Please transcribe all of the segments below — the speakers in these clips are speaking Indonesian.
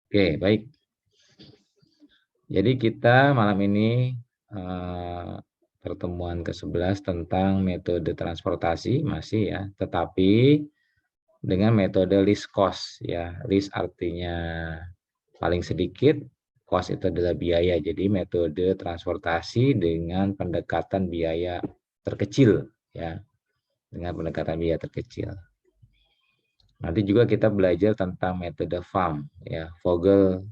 Oke, baik. Jadi kita malam ini pertemuan ke-11 tentang metode transportasi masih ya, tetapi dengan metode least cost ya. Least artinya paling sedikit, cost itu adalah biaya. Jadi metode transportasi dengan pendekatan biaya terkecil ya, dengan pendekatan biaya terkecil. Nanti juga kita belajar tentang metode FAM ya, Vogel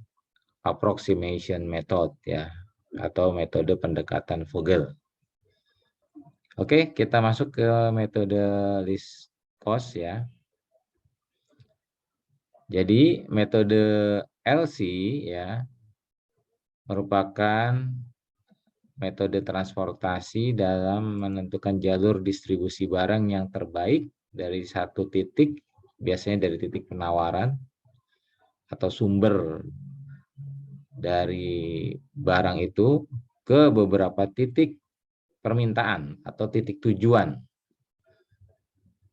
Approximation Method ya, atau metode pendekatan Vogel. Oke, kita masuk ke metode least cost ya. Jadi metode LC ya merupakan metode transportasi dalam menentukan jalur distribusi barang yang terbaik dari satu titik, biasanya dari titik penawaran atau sumber dari barang itu ke beberapa titik permintaan atau titik tujuan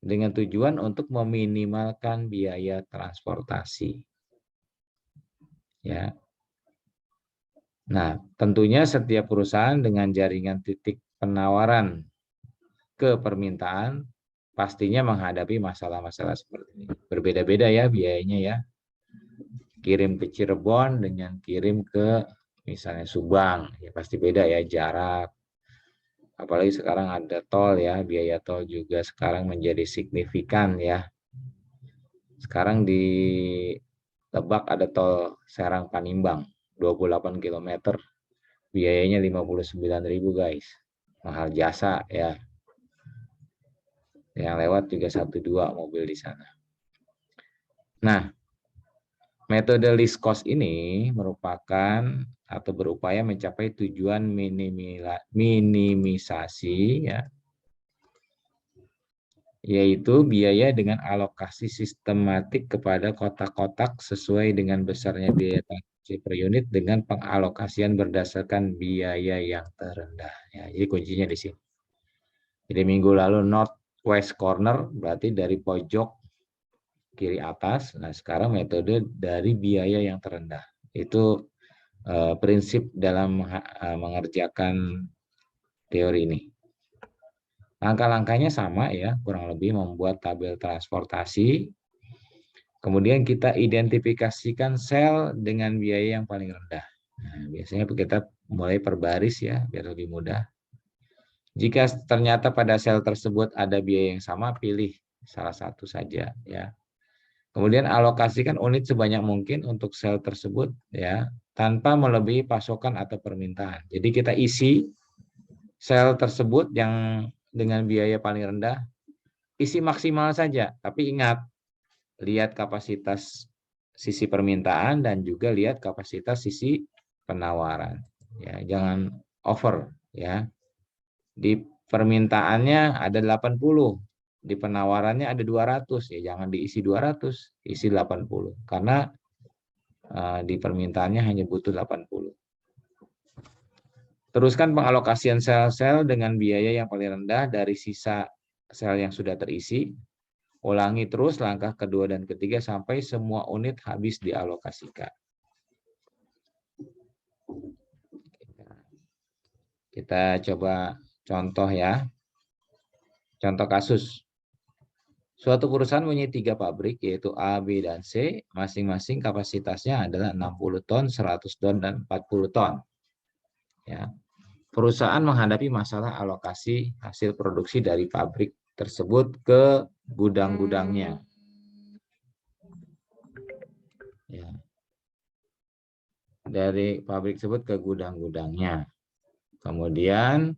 dengan tujuan untuk meminimalkan biaya transportasi. Ya. Nah, tentunya setiap perusahaan dengan jaringan titik penawaran ke permintaan pastinya menghadapi masalah-masalah seperti ini. Berbeda-beda ya biayanya ya. Kirim ke Cirebon dengan kirim ke misalnya Subang, ya pasti beda ya jarak. Apalagi sekarang ada tol ya, biaya tol juga sekarang menjadi signifikan ya. Sekarang di Lebak ada tol Serang Panimbang, 28 km, biayanya 59.000 guys. Mahal jasa ya. Yang lewat juga 1-2 mobil di sana. Nah, metode least cost ini merupakan atau berupaya mencapai tujuan minimisasi ya, yaitu biaya dengan alokasi sistematik kepada kotak-kotak sesuai dengan besarnya biaya transaksi per unit dengan pengalokasian berdasarkan biaya yang terendah. Ya, jadi kuncinya di sini. Jadi minggu lalu northwest corner berarti dari pojok kiri atas. Nah sekarang metode dari biaya yang terendah. Itu prinsip dalam mengerjakan teori ini. Langkah-langkahnya sama ya, kurang lebih membuat tabel transportasi. Kemudian kita identifikasikan sel dengan biaya yang paling rendah. Nah, biasanya kita mulai per baris ya, biar lebih mudah. Jika ternyata pada sel tersebut ada biaya yang sama, pilih salah satu saja ya. Kemudian alokasikan unit sebanyak mungkin untuk sel tersebut ya, tanpa melebihi pasokan atau permintaan. Jadi kita isi sel tersebut yang dengan biaya paling rendah, isi maksimal saja. Tapi ingat, lihat kapasitas sisi permintaan dan juga lihat kapasitas sisi penawaran. Ya, jangan over ya. Di permintaannya ada 80, di penawarannya ada 200, ya jangan diisi 200, isi 80 karena di permintaannya hanya butuh 80. Teruskan pengalokasian sel-sel dengan biaya yang paling rendah dari sisa sel yang sudah terisi. Ulangi terus langkah kedua dan ketiga sampai semua unit habis dialokasikan. Kita coba contoh ya. Contoh kasus. Suatu perusahaan punya 3 pabrik yaitu A, B, dan C. Masing-masing kapasitasnya adalah 60 ton, 100 ton, dan 40 ton. Ya. Perusahaan menghadapi masalah alokasi hasil produksi dari pabrik tersebut ke gudang-gudangnya. Ya. Dari pabrik tersebut ke gudang-gudangnya. Kemudian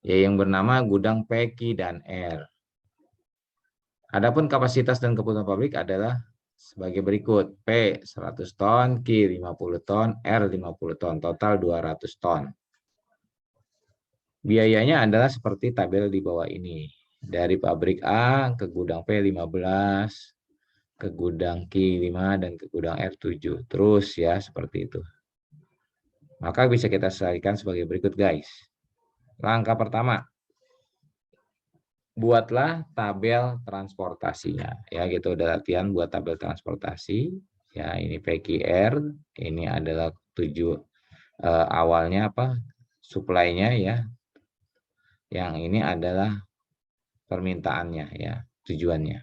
ya yang bernama gudang P, Q, dan R. Adapun kapasitas dan kebutuhan pabrik adalah sebagai berikut. P 100 ton, Q 50 ton, R 50 ton, total 200 ton. Biayanya adalah seperti tabel di bawah ini. Dari pabrik A ke gudang P 15, ke gudang Q 5, dan ke gudang R 7. Terus ya, seperti itu. Maka bisa kita selesaikan sebagai berikut guys. Langkah pertama, buatlah tabel transportasinya. Ya, gitu udah latihan buat tabel transportasi. Ya, ini PQR, ini adalah awalnya apa? Supply-nya ya. Yang ini adalah permintaannya ya, tujuannya.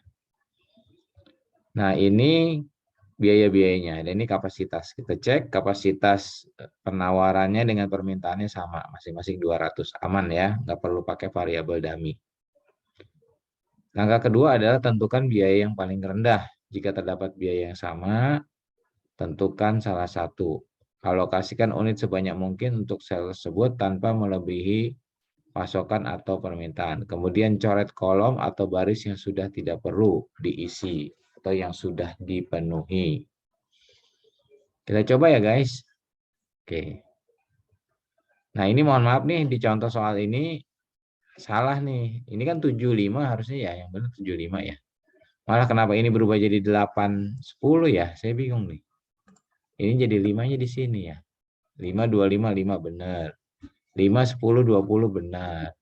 Nah, ini biaya-biayanya. Dan ini kapasitas. Kita cek kapasitas penawarannya dengan permintaannya sama. Masing-masing 200. Aman ya. Nggak perlu pakai variabel dummy. Langkah kedua adalah tentukan biaya yang paling rendah. Jika terdapat biaya yang sama, tentukan salah satu. Alokasikan unit sebanyak mungkin untuk sel tersebut tanpa melebihi pasokan atau permintaan. Kemudian coret kolom atau baris yang sudah tidak perlu diisi atau yang sudah dipenuhi. Kita coba ya guys. Oke. Nah ini mohon maaf nih di contoh soal ini salah nih. Ini kan 75 harusnya ya, yang benar 75 ya. Malah kenapa ini berubah jadi 8, 10 ya? Saya bingung nih. Ini jadi 5-nya di sini ya. 5, 25, 5 benar. 5, 10, 20 benar.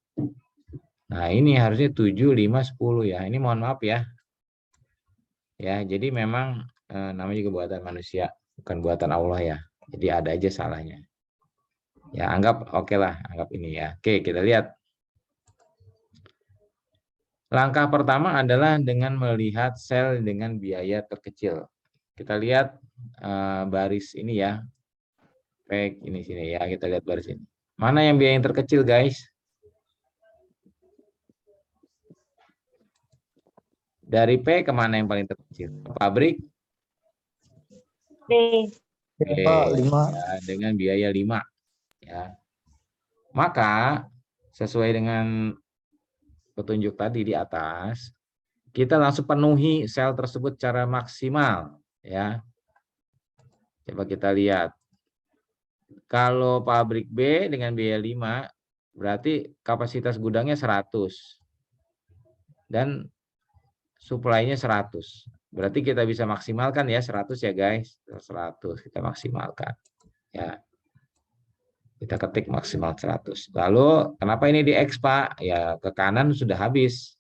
Nah ini harusnya 7, 5, 10 ya. Ini mohon maaf ya. Ya, jadi memang namanya juga buatan manusia, bukan buatan Allah ya. Jadi ada aja salahnya. Ya, anggap oke lah, anggap ini ya. Oke, kita lihat. Langkah pertama adalah dengan melihat sel dengan biaya terkecil. Kita lihat baris ini ya. Baik, ini sini ya, kita lihat baris ini. Mana yang biaya yang terkecil, guys? Dari P kemana yang paling terkecil? Pabrik? B. Ya, dengan biaya 5. Ya. Maka, sesuai dengan petunjuk tadi di atas, kita langsung penuhi sel tersebut secara maksimal. Ya. Coba kita lihat. Kalau pabrik B dengan biaya 5, berarti kapasitas gudangnya 100. Dan supply-nya 100. Berarti kita bisa maksimalkan ya 100 ya guys. 100 kita maksimalkan. Ya. Kita ketik maksimal 100. Lalu kenapa ini di X Pak? Ya ke kanan sudah habis.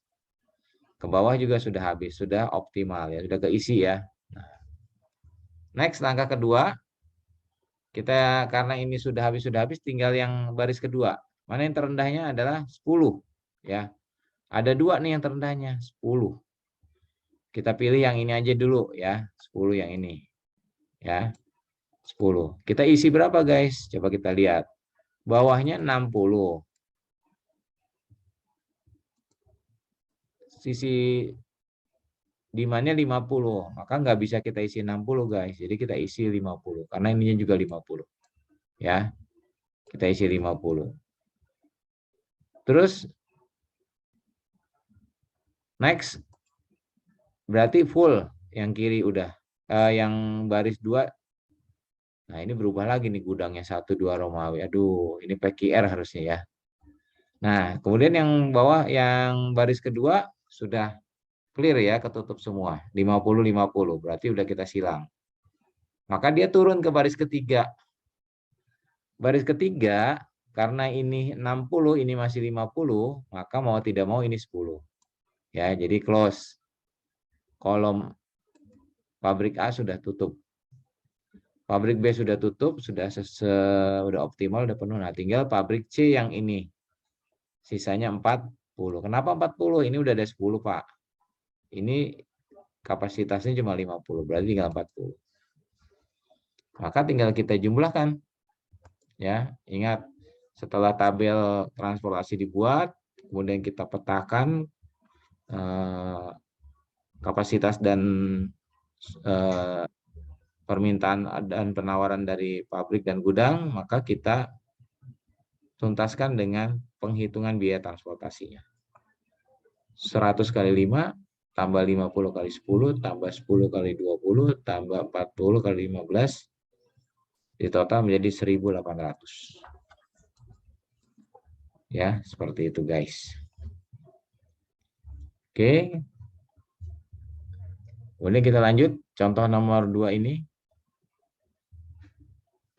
Ke bawah juga sudah habis. Sudah optimal ya. Sudah keisi ya. Nah. Next langkah kedua. Kita karena ini sudah habis tinggal yang baris kedua. Mana yang terendahnya adalah 10 ya. Ada 2 nih yang terendahnya 10. Kita pilih yang ini aja dulu ya, 10 yang ini. Ya. 10. Kita isi berapa guys? Coba kita lihat. Bawahnya 60. Sisi demand-nya 50. Maka nggak bisa kita isi 60 guys. Jadi kita isi 50 karena ininya juga 50. Ya. Kita isi 50. Terus next berarti full yang kiri udah. Yang baris 2. Nah, ini berubah lagi nih gudangnya 1, 2 Romawi. Aduh, ini PQR harusnya ya. Nah, kemudian yang bawah yang baris kedua sudah clear ya, ketutup semua. 50, 50. Berarti udah kita silang. Maka dia turun ke baris ketiga. Baris ketiga, karena ini 60, ini masih 50, maka mau tidak mau ini 10. Ya, jadi close. Kolom pabrik A sudah tutup. Pabrik B sudah tutup, sudah optimal, sudah penuh. Nah, tinggal pabrik C yang ini. Sisanya 40. Kenapa 40? Ini udah ada 10, Pak. Ini kapasitasnya cuma 50, berarti tinggal 40. Maka tinggal kita jumlahkan. Ya, ingat setelah tabel transportasi dibuat, kemudian kita petakan kapasitas dan permintaan dan penawaran dari pabrik dan gudang, maka kita tuntaskan dengan penghitungan biaya transportasinya. 100 kali 5, tambah 50 kali 10, tambah 10 kali 20, tambah 40 kali 15, di total menjadi 1.800. Ya, seperti itu guys. Oke. Kemudian kita lanjut, contoh nomor 2 ini.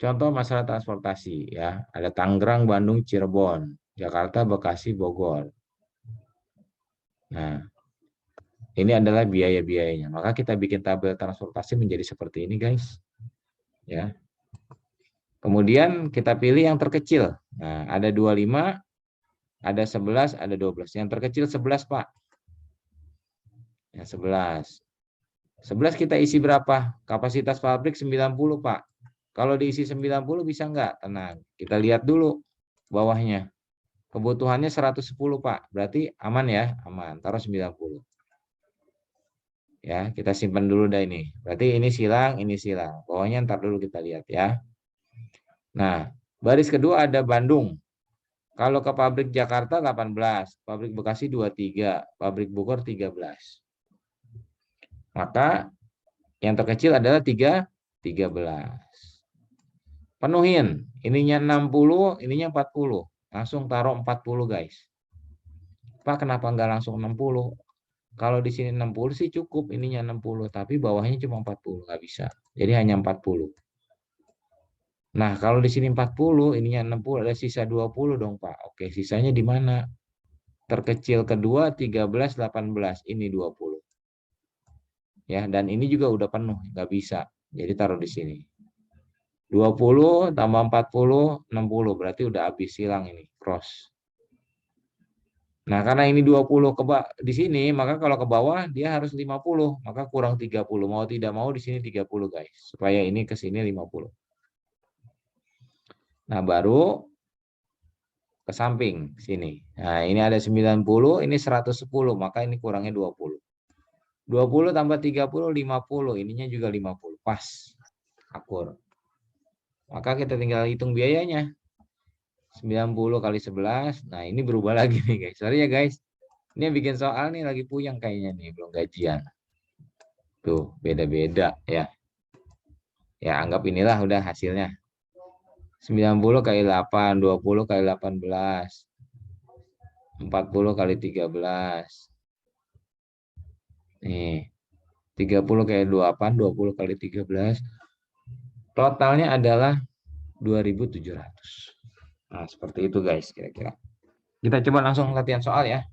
Contoh masalah transportasi ya, ada Tangerang, Bandung, Cirebon, Jakarta, Bekasi, Bogor. Nah, Ini adalah biaya-biayanya. Maka kita bikin tabel transportasi menjadi seperti ini, guys. Ya. Kemudian kita pilih yang terkecil. Nah, ada 25, ada 11, ada 12. Yang terkecil 11, Pak. Ya, 11. 11 kita isi berapa? Kapasitas pabrik 90, Pak. Kalau diisi 90 bisa nggak? Tenang. Kita lihat dulu bawahnya. Kebutuhannya 110, Pak. Berarti aman ya? Aman. Taruh 90. Ya, kita simpan dulu dah ini. Berarti ini silang, ini silang. Bawahnya ntar dulu kita lihat ya. Nah, baris kedua ada Bandung. Kalau ke pabrik Jakarta 18, pabrik Bekasi 23, pabrik Bogor 13. Maka yang terkecil adalah 13. Penuhin. Ininya 60, ininya 40. Langsung taruh 40, guys. Pak, kenapa nggak langsung 60? Kalau di sini 60 sih cukup, ininya 60, tapi bawahnya cuma 40, nggak bisa. Jadi hanya 40. Nah, kalau di sini 40, ininya 60, ada sisa 20 dong, Pak. Oke, sisanya di mana? Terkecil kedua 13, 18, ini 20. Ya, dan ini juga udah penuh, nggak bisa. Jadi taruh di sini. 20 tambah 40, 60, berarti udah habis silang ini, cross. Nah, karena ini 20 di sini, maka kalau ke bawah dia harus 50, maka kurang 30. Mau tidak mau di sini 30, guys. Supaya ini ke sini 50. Nah, baru ke samping sini. Nah, ini ada 90, ini 110, maka ini kurangnya 20. 20 tambah 30, 50. Ininya juga 50. Pas. Akur. Maka kita tinggal hitung biayanya. 90 kali 11. Nah, ini berubah lagi nih, guys. Sorry ya, guys. Ini yang bikin soal nih lagi puyeng kayaknya nih, belum gajian. Tuh, beda-beda ya. Ya, anggap inilah udah hasilnya. 90 kali 8, 20 kali 18, 40 kali 13. Nih, 30 kali 28, 20 kali 13. Totalnya adalah 2.700. Nah, seperti itu guys kira-kira. Kita coba langsung latihan soal ya.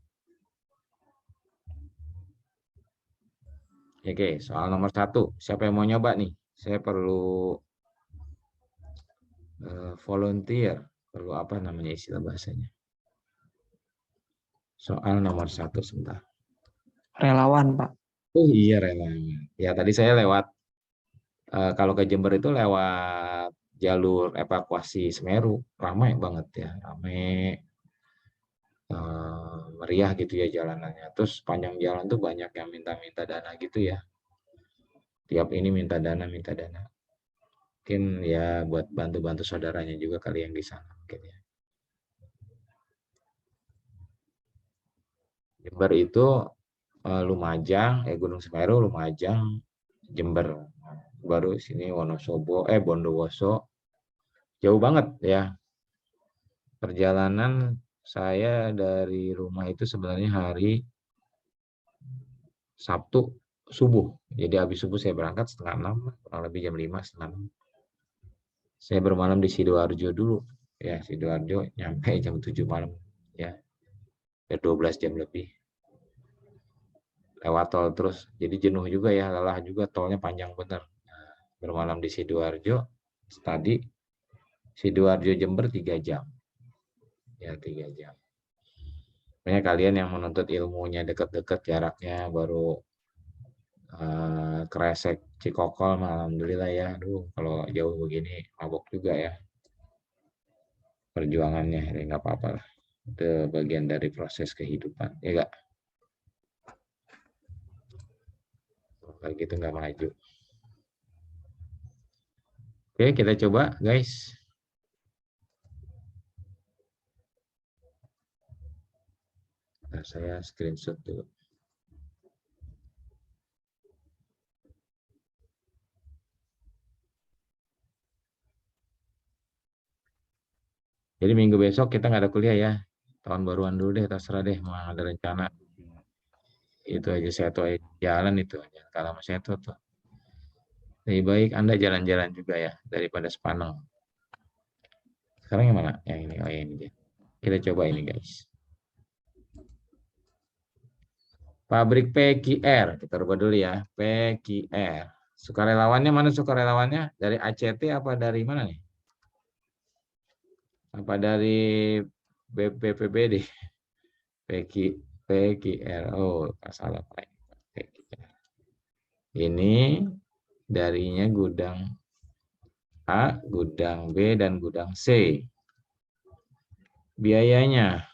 Oke, soal nomor 1. Siapa yang mau nyoba nih? Saya perlu volunteer. Perlu apa namanya istilah bahasanya? Soal nomor 1 sebentar. Relawan, Pak. Oh iya relawan. Ya tadi saya lewat, kalau ke Jember itu lewat jalur evakuasi Semeru. Ramai banget ya. Ramai, meriah gitu ya jalanannya. Terus panjang jalan tuh banyak yang minta-minta dana gitu ya. Tiap ini minta dana, minta dana. Mungkin ya buat bantu-bantu saudaranya juga kali yang di sana mungkin ya. Jember itu Lumajang, Gunung Semeru, Lumajang, Jember. Baru sini Wonosobo, Bondowoso. Jauh banget ya. Perjalanan saya dari rumah itu sebenarnya hari Sabtu subuh. Jadi habis subuh saya berangkat setengah 6, kurang lebih jam 5, setengah 6. Saya bermalam di Sidoarjo dulu. Ya, Sidoarjo nyampe jam 7 malam. Ya, 12 jam lebih. Lewat tol terus. Jadi jenuh juga ya, lelah juga, tolnya panjang bener. Nah, bermalam di Sidoarjo, tadi Sidoarjo Jember 3 jam. Ya, 3 jam. Makanya kalian yang menuntut ilmunya dekat-dekat jaraknya baru Kresek Cikokol, alhamdulillah ya. Aduh, kalau jauh begini mabok juga ya perjuangannya. Ya nggak apa-apa lah. Itu bagian dari proses kehidupan, ya nggak? Kayak gitu nggak maju. Oke, kita coba guys. Nah, saya screenshot dulu. Jadi minggu besok kita nggak ada kuliah ya. Tahun baruan dulu deh, terserah deh mau ada rencana. Itu aja saya tuh jalan itu aja. Kalau saya tuh lebih baik Anda jalan-jalan juga ya daripada sepaneng. Sekarang yang mana? Yang ini. Oh, yang ini. Kita coba ini guys. Pabrik PQR, kita rubah dulu ya. PQR. Sukarelawannya mana sukarelawannya? Dari ACT apa dari mana nih? Apa dari BPPBD? PQR. Oh, salah Pak. PQR. Ini darinya gudang A, gudang B, dan gudang C. Biayanya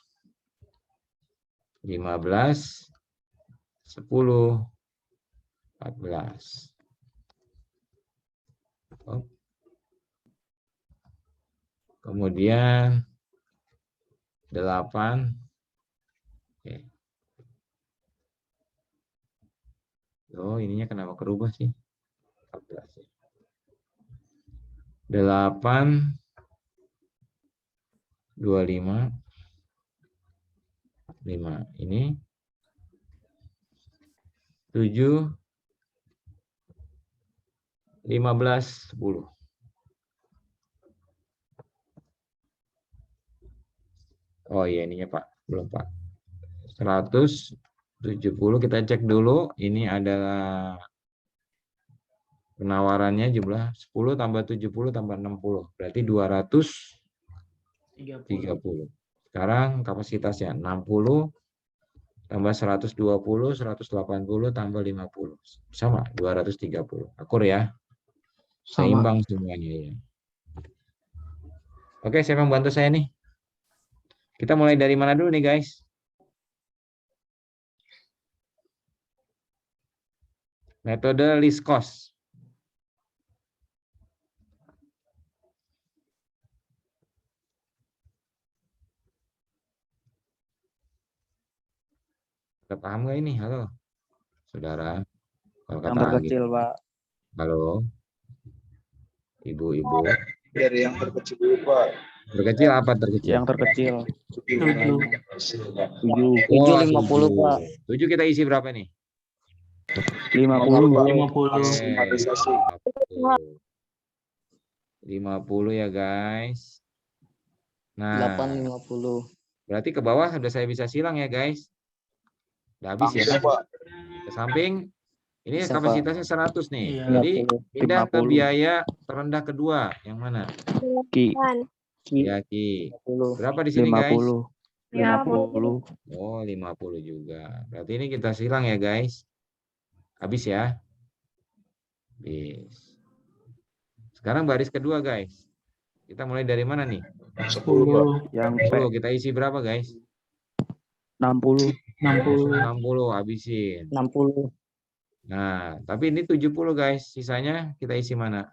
15, 10, 14. Oh. Kemudian 8. Oke. Oh, ininya kenapa kerubah sih? 14 ya. 8, 25, 5. Ini 7, 15, 10. Oh iya, ininya Pak. Belum Pak. 170 kita cek dulu. Ini adalah penawarannya jumlah 10 tambah 70 tambah 60. Berarti 230. Sekarang kapasitasnya 60 tambah 120, 180 tambah 50. Sama, 230. Akur ya. Sama. Seimbang semuanya ya. Oke, siapa yang bantu saya nih? Kita mulai dari mana dulu nih, guys? Metode least cost. Udah paham nggak ini? Halo, saudara. Kalau Yang kata terkecil, Agit. Pak. Halo, ibu-ibu. Dari yang terkecil dulu, Pak. Terkecil apa terkecil? Yang terkecil. 7. 7. Oh, 750, 7. Pak. 7 kita isi berapa nih? 50. 50 ya, guys. Nah, 850. berarti ke bawah sudah saya bisa silang ya, guys. Udah habis ya. Ke samping, ini Bisa, kapasitasnya 100 nih. Iya. Jadi, pindah ke 50. biaya terendah kedua. Yang mana? Ki. Ya, Ki. Berapa di sini, guys? 50. 50. Oh, 50 juga. Berarti ini kita silang ya, guys. Habis ya. Habis. Sekarang baris kedua, guys. Kita mulai dari mana nih? 10, Yang P. 10. Kita isi berapa, guys? 60. 60, 60, habisin. 60. Nah, tapi ini 70, guys. Sisanya kita isi mana?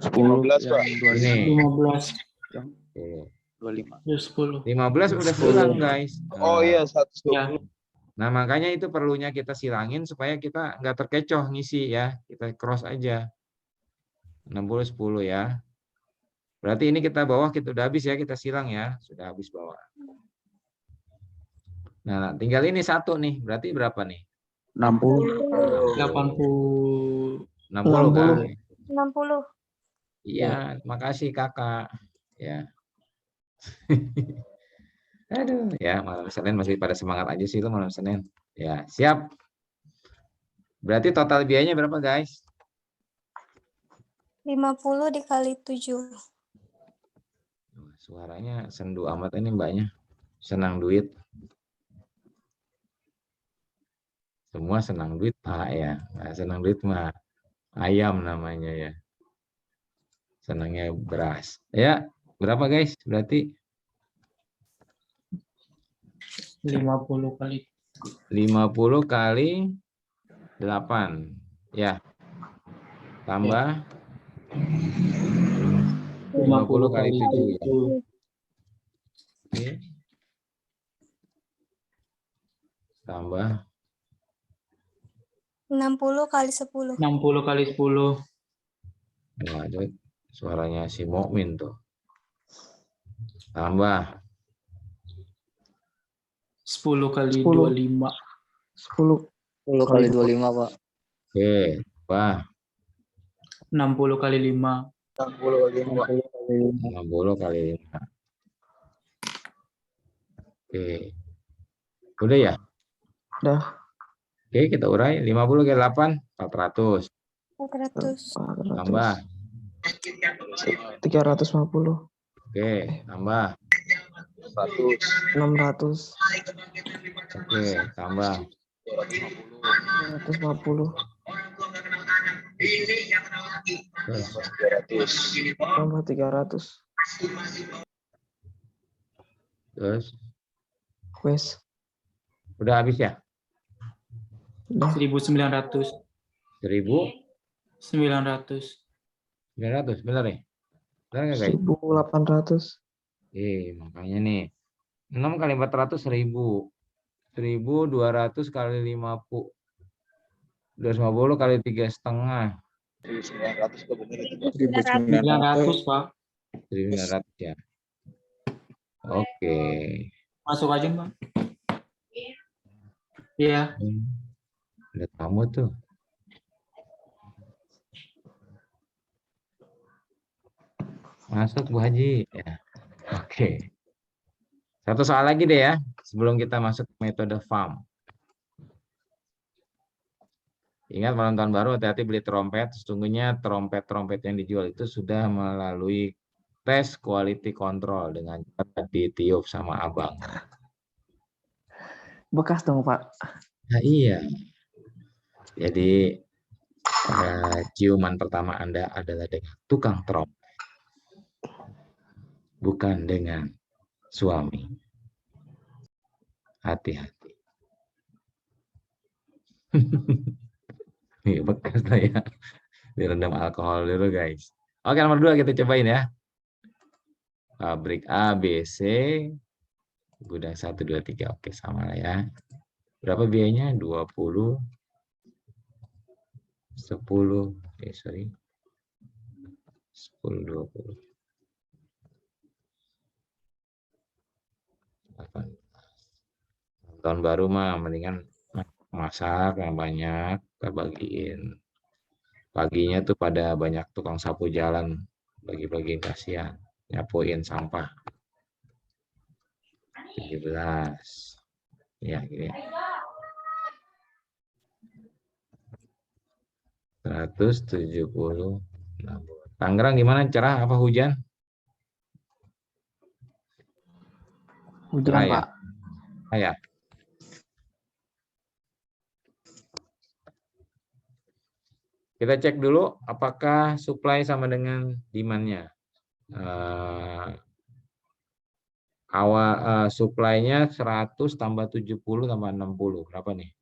10. 15, Pak. Ini. 15, 10. 25. 10. 15 udah silang, guys. Oh iya, 120. Ya, Nah, makanya itu perlunya kita silangin supaya kita nggak terkecoh ngisi ya. Kita cross aja. 60, 10 ya. Berarti ini kita bawah kita udah habis ya, kita silang ya. Sudah habis bawah. Nah, tinggal ini satu nih. Berarti berapa nih? 60. 80, 60 kan? 60. Iya, makasih Kakak. Ya. Aduh, ya malam Senin masih pada semangat aja sih lo malam Senin. Ya, siap. Berarti total biayanya berapa, guys? 50 dikali 7. Suaranya sendu amat ini mbaknya. Senang duit. Semua senang duit, Pak ya. Nah, senang duit mah ayam namanya ya. Senangnya beras. Ya, berapa guys? Berarti 50 kali 50 kali 8. Ya. Tambah 50 kali 7 ya. 7. Oke. Tambah 60 kali 10. 60 kali 10. Wah, itu suaranya si Mukmin tuh. Tambah 10 kali 10. 25. 10. 10 kali 25, Pak. oke, wah 60 kali 5. 60 kali 5. 60 kali 5. Oke. Udah ya? Udah. Oke, kita urai. 50 kali 8, 400. 400. 400. Tambah. 350. Oke, tambah. 100. 600. Oke, tambah. 250. Terus. 300. Tambah 300. Terus. Wes. Udah habis ya? Udah. 1900. 1900. 900. Benar nih? Benar nggak, guys? 1800. Makanya nih. 6 kali 400, 1000. 1200 kali 50. 250 kali 3,5. 900 kok bener itu. 900, Pak. 1900 ya. Oke. Masuk aja, Pak. Iya. Ada tamu tuh. Masuk Bu Haji. Ya. Oke. Satu soal lagi deh ya. Sebelum kita masuk metode FAM. Ingat malam tahun baru hati-hati beli trompet. Sesungguhnya trompet-trompet yang dijual itu sudah melalui tes quality control dengan cara ditiup sama abang. Bekas dong, Pak. Nah, iya. Jadi ciuman pertama Anda adalah dengan tukang trompet. Bukan dengan suami. Hati-hati. Ini bekas lah ya. Direndam alkohol dulu guys. Oke, nomor 2 kita cobain ya. Pabrik A, B, C. Gudang 1, 2, 3. Oke, sama lah ya. Berapa biayanya? 20. 10. Sorry. 10, 20. 8. Tahun baru mah mendingan masak yang banyak, kita bagiin. Paginya tuh pada banyak tukang sapu jalan, bagi-bagi kasihan, nyapuin sampah. 17. Ya, gini. 170. Tangerang gimana? Cerah apa hujan? Hujan, Cerah ya? Pak. Ya. Kita cek dulu apakah supply sama dengan demand-nya. Supply-nya 100 tambah 70 tambah 60. Berapa nih?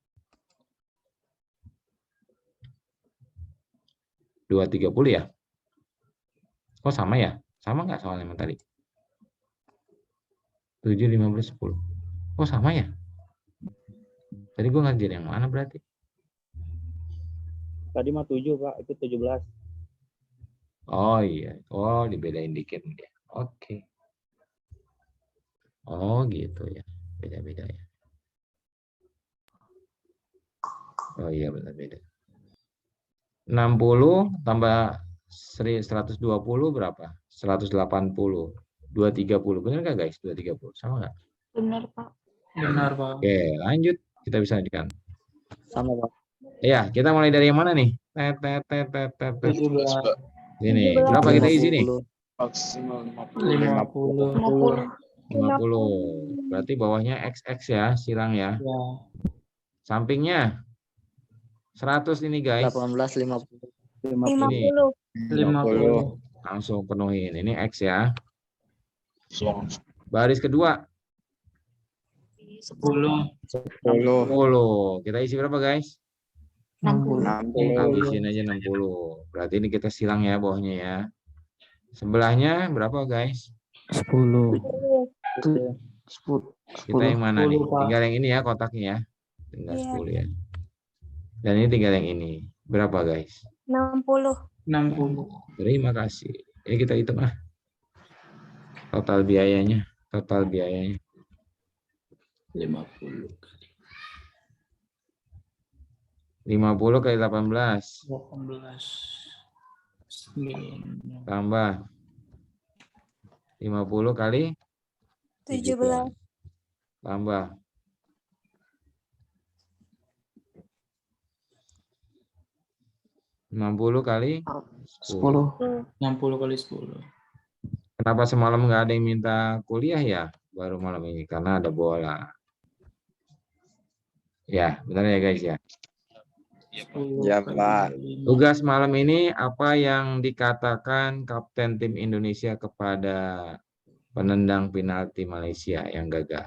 230 ya? Oh sama ya? Sama nggak soalnya sama tadi? 7, 15, 10. Oh sama ya? Tadi gue ngajar yang mana berarti? Tadi mah 7, Pak. Itu 17. Oh iya. Oh dibedain dikit ya. Oke. Oh gitu ya. Beda-beda ya. Oh iya benar-beda. 60 tambah 120 berapa? 180. 230. Benar nggak guys? 230. Sama nggak? Benar, Pak. Benar, Pak. Oke lanjut. Kita bisa lanjutkan. Sama, Pak. Ya, kita mulai dari yang mana nih? 17. Ini berapa kita isi nih? Maksimal 50. 50. Berarti bawahnya XX ya, silang ya. Ya. Sampingnya 100 ini guys. 18, 50. 50. 50. Langsung penuhin. Ini X ya. 10. Baris kedua 10. 60. Kita isi berapa guys? 60. Habisin aja 60. Berarti ini kita silang ya bawahnya ya. Sebelahnya berapa guys? 10. 10. 10. Kita yang mana nih? 10, Pak. Tinggal yang ini ya kotaknya ya. Tinggal Iya. 10 ya. Dan ini tinggal yang ini. Berapa guys? 60. 60. Terima kasih. Ini kita hitung ah. Total biayanya. 50. 50 kali 18. 18. 9. Tambah 50 kali 17. Tambah 60 kali 10. 10. 60 kali 10. Kenapa semalam nggak ada yang minta kuliah ya? Baru malam ini karena ada bola. Ya, benar ya guys ya. 10 Ya, kali Pak. 5. Tugas malam ini apa yang dikatakan Kapten Tim Indonesia kepada penendang penalti Malaysia yang gagal?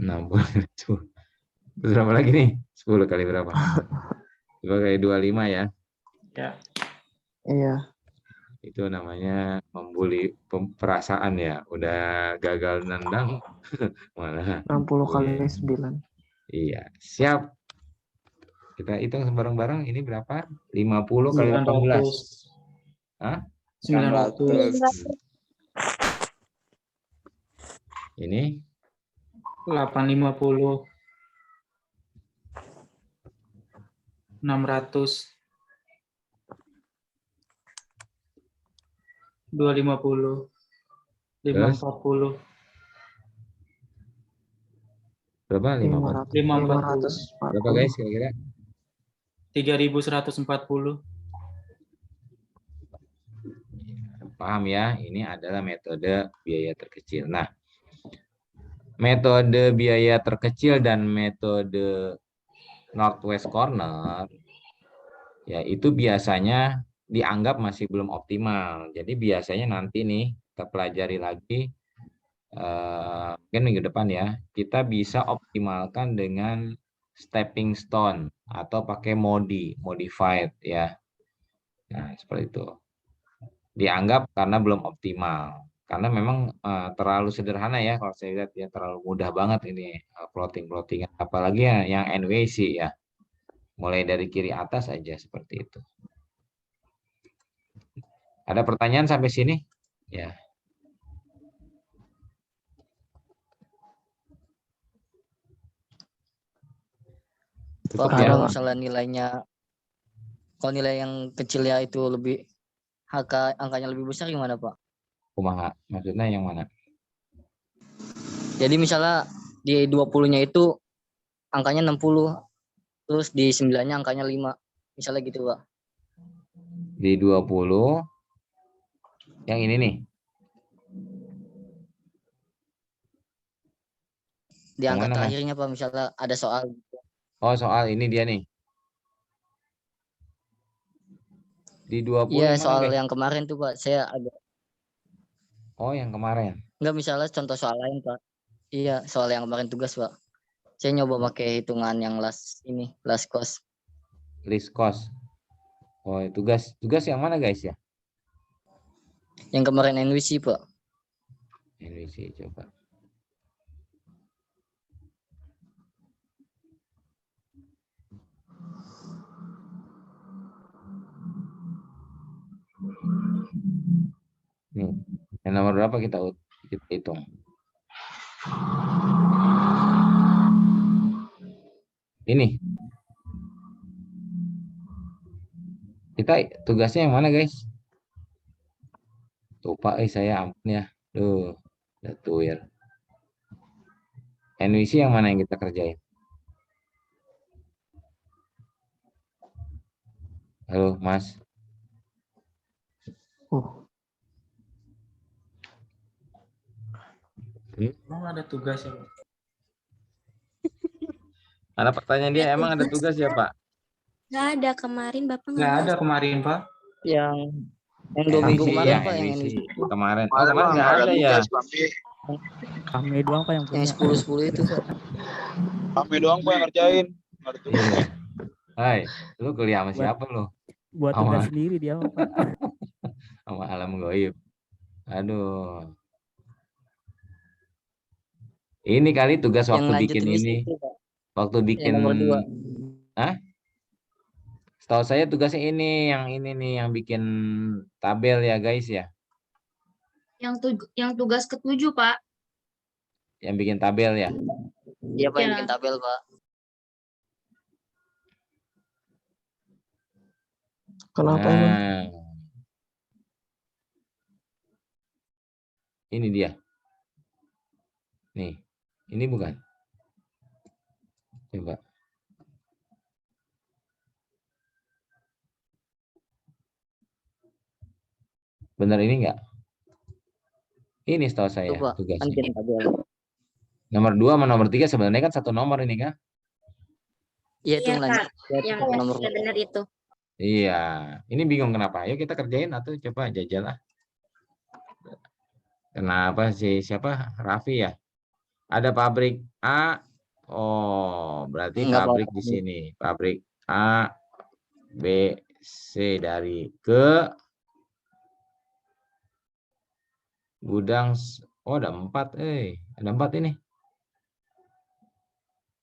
60 itu. Terus berapa lagi nih? 10 kali berapa? Coba kali 25 ya. Ya. Iya. Itu namanya membuli perasaan ya. Udah gagal nendang malah 60 kali bully. 9. Iya, siap. Kita hitung bareng-bareng ini berapa? 50 kali 18. 900. Hah? 900. 900. Ini 850. 600. 250. Terus? 540. berapa? 50. 540. Berapa guys kira-kira? 3140. Paham ya? Ini adalah metode biaya terkecil. Nah, metode biaya terkecil dan metode Northwest Corner ya itu biasanya dianggap masih belum optimal. Jadi biasanya nanti nih kita pelajari lagi mungkin minggu depan ya, kita bisa optimalkan dengan stepping stone atau pakai modified ya. Nah, seperti itu. Dianggap karena belum optimal. Karena memang terlalu sederhana ya kalau saya lihat ya, terlalu mudah banget ini plotting-plottingan, apalagi ya, yang NWC ya. Mulai dari kiri atas aja seperti itu. Ada pertanyaan sampai sini? Ya. Cukup Pak, ya. kalau misalnya nilainya, kalau nilai yang kecilnya itu lebih, angkanya lebih besar gimana Pak? Kumaha? Maksudnya yang mana? Jadi misalnya di 20-nya itu angkanya 60, terus di 9-nya angkanya 5. Misalnya gitu Pak. Di 20 yang ini nih. Di Yang angka mana, Mas? terakhirnya Pak, misalnya ada soal. Oh, soal ini dia nih. Di 20 Iya, yang mana, soal guys? yang kemarin tuh Pak, saya agak Oh, yang kemarin. enggak, misalnya contoh soal lain Pak. Iya, soal yang kemarin tugas Pak. Saya nyoba pakai hitungan yang last cost. List cost. Oh, tugas yang mana, guys ya? Yang kemarin NWC Pak. NWC coba. Nih, yang nomor berapa kita hitung? Ini. Kita tugasnya yang mana, guys? Lupa, saya ampun ya. Duh, udah tuir. NWC yang mana yang kita kerjain? Halo, Mas. Emang ada tugas ya Pak? Ada pertanyaan dia, emang ada tugas ya, Pak? Nggak ada kemarin Bapak Nggak ada kemarin Pak. Yang 2 minggu NWC kemarin ya, Pak, yang NWC. NWC. Kemarin. Oh, kemarin nggak ada ya? Kami doang Pak yang punya. Yang 10 itu Pak. Kami doang Pak yang ngerjain. Nggak ada tugas. Iya. Hai, lu kuliah sama siapa lu? Buat Sama- tugas sendiri dia Pak. Sama alam goib. Aduh. Ini kali tugas Yang waktu bikin lanjutin ini. itu Pak. Waktu bikin. Yang nomor 2. Hah? Setahu saya tugasnya ini nih, yang bikin tabel ya, guys ya. yang tugas ke-7 Pak. Yang bikin tabel ya. Iya Pak, yang Ya. bikin tabel Pak. Kenapa emang? Nah, ini dia. Nih, ini bukan. Coba. Benar ini enggak? Ini setahu Itu saya Pak, kan tugasnya. bikin tabel. Nomor 2 sama nomor 3 sebenarnya kan satu nomor ini kan? Iya itu Iya, lanjut. Kak. Ya, itu Yang nomor ya benar itu. Iya. Ini bingung kenapa? Ayo kita kerjain atau coba jajal lah. Kenapa sih? Siapa? Raffi ya? Ada pabrik A. Oh, berarti enggak Pak. pabrik di sini. Pabrik A, B, C dari ke gudang. Oh, ada 4. Ada 4 ini.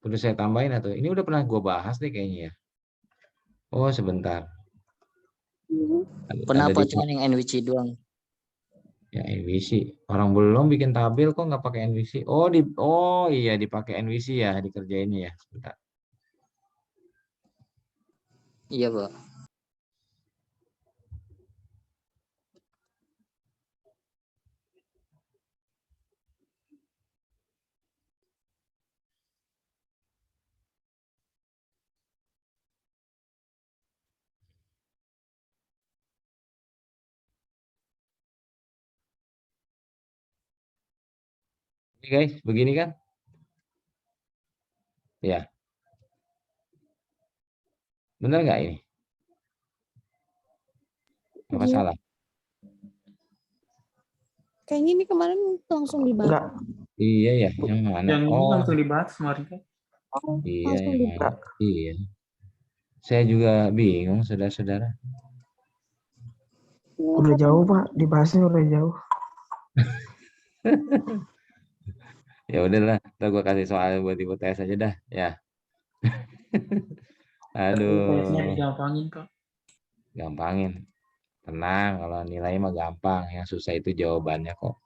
Udah saya tambahin atau ini udah pernah gue bahas nih kayaknya ya. Oh, sebentar. Ada Kenapa di cuma yang NWC doang? ya NVC. Orang belum bikin tabel kok nggak pakai NVC. Oh iya dipakai NVC ya dikerjainnya ya. Sebentar. Iya Pak. Ini guys, begini kan? Ya. Benar nggak ini? Apa Iya. salah? Kayaknya ini kemarin langsung dibahas. Enggak. Iya ya, yang mana? Yang ini Oh, langsung dibahas kemarin kan? iya Langsung yang mana? Iya. Saya juga bingung, saudara-saudara. Udah jauh, Pak. Dibahasnya udah jauh. Ya udahlah, ntar gue kasih soal buat ibu tes aja dah, ya. TS-nya Aduh, digampangin Pak. gampangin. Tenang, kalau nilai mah gampang. Yang susah itu jawabannya kok.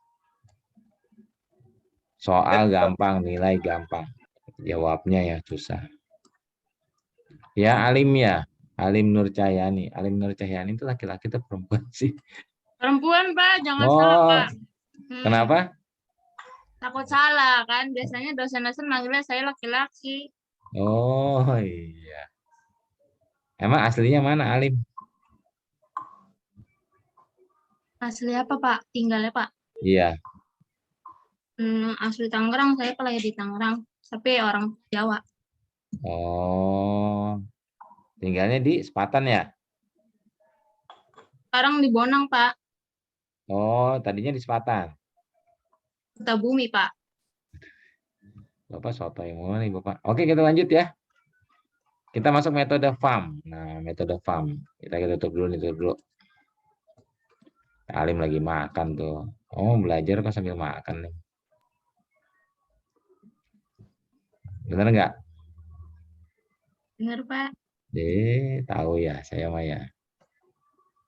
Soal gampang, nilai gampang. Jawabnya ya susah. Ya, Alim ya. Alim Nur Cahyani. Alim Nur Cahyani itu laki-laki atau perempuan sih? Perempuan, Pak. Jangan salah, Oh, Pak. kenapa? Takut salah, kan? Biasanya dosen-dosen manggilnya saya laki-laki. Oh, iya. Emang aslinya mana Alim? Asli apa, Pak? Tinggalnya, Pak? Iya. Asli Tangerang. Saya lahir di Tangerang. Tapi orang Jawa. Oh, tinggalnya di Sepatan ya? Sekarang di Bonang, Pak. Oh, tadinya di Sepatan. Sukabumi, Pak. Bapak soto yang mana nih, Bapak? Oke, kita lanjut ya. Kita masuk metode FAM. Nah, metode FAM. Kita tutup dulu nih, tutup dulu. Alim lagi makan tuh. Oh, belajar kok sambil makan nih. Bener nggak? Benar, Pak. Tahu ya, saya mah ya.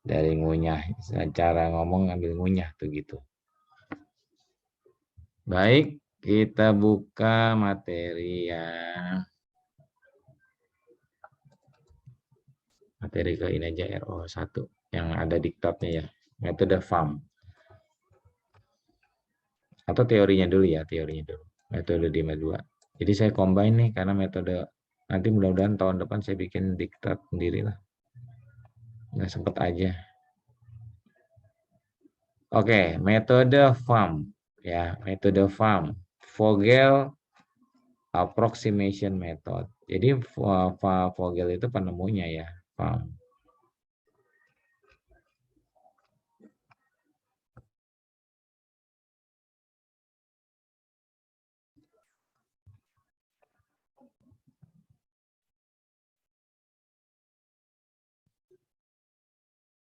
Dari ngunyah, cara ngomong ngambil ngunyah tuh gitu. Baik, kita buka materi ya. Materi ke ini aja RO1 yang ada diktatnya ya. Metode FAM. Atau teorinya dulu ya, teorinya dulu. Metode DIMA 2. Jadi saya combine nih karena metode nanti mudah-mudahan tahun depan saya bikin diktat sendiri lah. Nggak sempet aja. Oke, metode FAM ya, metode FAM. Vogel approximation method. Jadi Vogel itu penemunya ya, FAM.